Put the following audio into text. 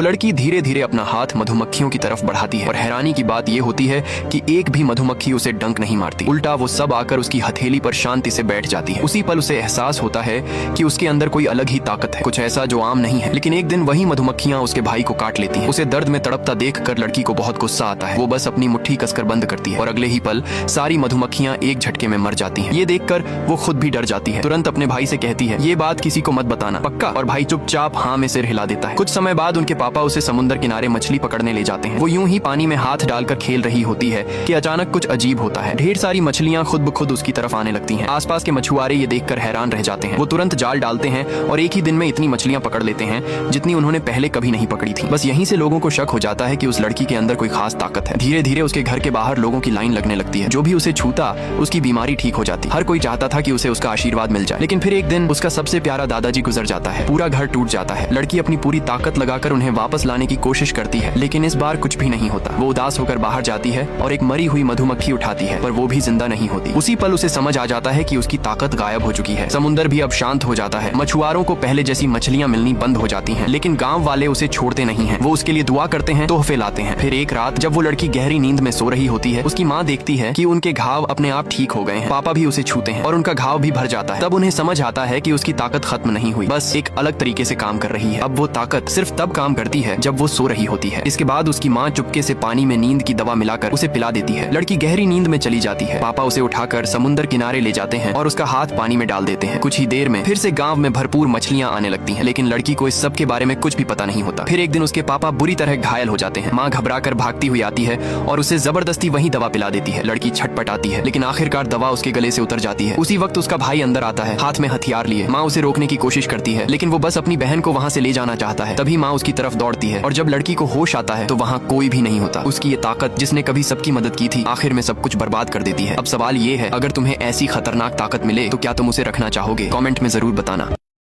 वो लड़की धीरे धीरे अपना हाथ मधुमक्खियों की तरफ बढ़ाती है और हैरानी की बात ये होती है कि एक भी मधुमक्खी उसे डंक नहीं मारती। उल्टा वो सब आकर उसकी हथेली पर शांति से बैठ जाती है। उसी पल उसे एहसास होता है कि उसके अंदर कोई अलग ही ताकत है, कुछ ऐसा जो आम नहीं है। लेकिन एक दिन वही मधुमक्खियां उसके भाई को काट लेती हैं। उसे दर्द में तड़पता देखकर लड़की को बहुत गुस्सा आता है। वो बस अपनी मुट्ठी कसकर बंद करती है और अगले ही पल सारी मधुमक्खियां एक झटके में मर जाती हैं। ये देखकर वो खुद भी डर जाती है। तुरंत अपने भाई से कहती है, ये बात किसी को मत बताना, पक्का? और भाई चुपचाप हाँ में सिर हिला देता है। कुछ समय बाद उनके पापा उसे समुद्र किनारे मछली पकड़ने ले जाते हैं। वो यूं ही पानी में हाथ डालकर खेल रही होती है कि अचानक कुछ अजीब होता है। ढेर सारी मछलियां खुद ब खुद उसकी तरफ आने लगती हैं। आसपास के मछुआरे ये देखकर हैरान रह जाते हैं। वो तुरंत जाल डालते हैं और एक ही दिन में इतनी मछलियां पकड़ लेते हैं जितनी उन्होंने पहले कभी नहीं पकड़ी थी। बस यहीं से लोगों को शक हो जाता है कि उस लड़की के अंदर कोई खास ताकत है। धीरे धीरे उसके घर के बाहर लोगों की लाइन लगने लगती है। जो भी उसे छूता उसकी बीमारी ठीक हो जाती। हर कोई चाहता था कि उसे उसका आशीर्वाद मिल जाए। लेकिन फिर एक दिन उसका सबसे प्यारा दादाजी गुजर जाता है। पूरा घर टूट जाता है। लड़की अपनी पूरी ताकत लगाकर उन्हें वापस लाने की कोशिश करती है, लेकिन इस बार कुछ भी नहीं होता। वो उदास होकर बाहर जाती है और एक मरी हुई मधुमक्खी उठाती है, पर वो भी जिंदा नहीं होती। उसी पल उसे समझ आ जाता है कि उसकी ताकत गायब हो चुकी है। समुद्र भी अब शांत हो जाता है। मछुआरों को पहले जैसी मछलियां मिलनी बंद हो जाती हैं, लेकिन गांव वाले उसे छोड़ते नहीं हैं। वो उसके लिए दुआ करते हैं, तोहफे लाते हैं। फिर एक रात जब वो लड़की गहरी नींद में सो रही होती है, उसकी माँ देखती है कि उनके घाव अपने आप ठीक हो गए हैं। पापा भी उसे छूते हैं और उनका घाव भी भर जाता है। तब उन्हें समझ आता है कि उसकी ताकत खत्म नहीं हुई, बस एक अलग तरीके से काम कर रही है। अब वो ताकत सिर्फ तब काम करती है जब वो सो रही होती है। इसके बाद उसकी माँ चुपके से पानी में नींद की दवा मिलाकर उसे पिला देती है। लड़की गहरी नींद में चली जाती है। पापा उसे उठाकर समुद्र किनारे ले जाते हैं और उसका हाथ पानी में डाल देते हैं। कुछ ही देर में फिर से गांव में भरपूर मछलियां आने लगती हैं, लेकिन लड़की को इस सब के बारे में कुछ भी पता नहीं होता। फिर एक दिन उसके पापा बुरी तरह घायल हो जाते हैं। माँ घबराकर भागती हुई आती है और उसे जबरदस्ती वही दवा पिला देती है। लड़की छटपटाती है, लेकिन आखिरकार दवा उसके गले से उतर जाती है। उसी वक्त उसका भाई अंदर आता है, हाथ में हथियार लिए। माँ उसे रोकने की कोशिश करती है, लेकिन वो बस अपनी बहन को वहाँ से ले जाना चाहता है। तभी माँ उसकी तरफ दौड़ती है और जब लड़की को होश आता है तो वहाँ कोई भी नहीं होता। उसकी ये ताकत जिसने कभी सबकी मदद की थी, आखिर में सब कुछ बर्बाद कर देती है। अब सवाल ये है, अगर तुम्हें ऐसी खतरनाक ताकत मिले तो क्या तुम उसे रखना चाहोगे? कमेंट में जरूर बताना।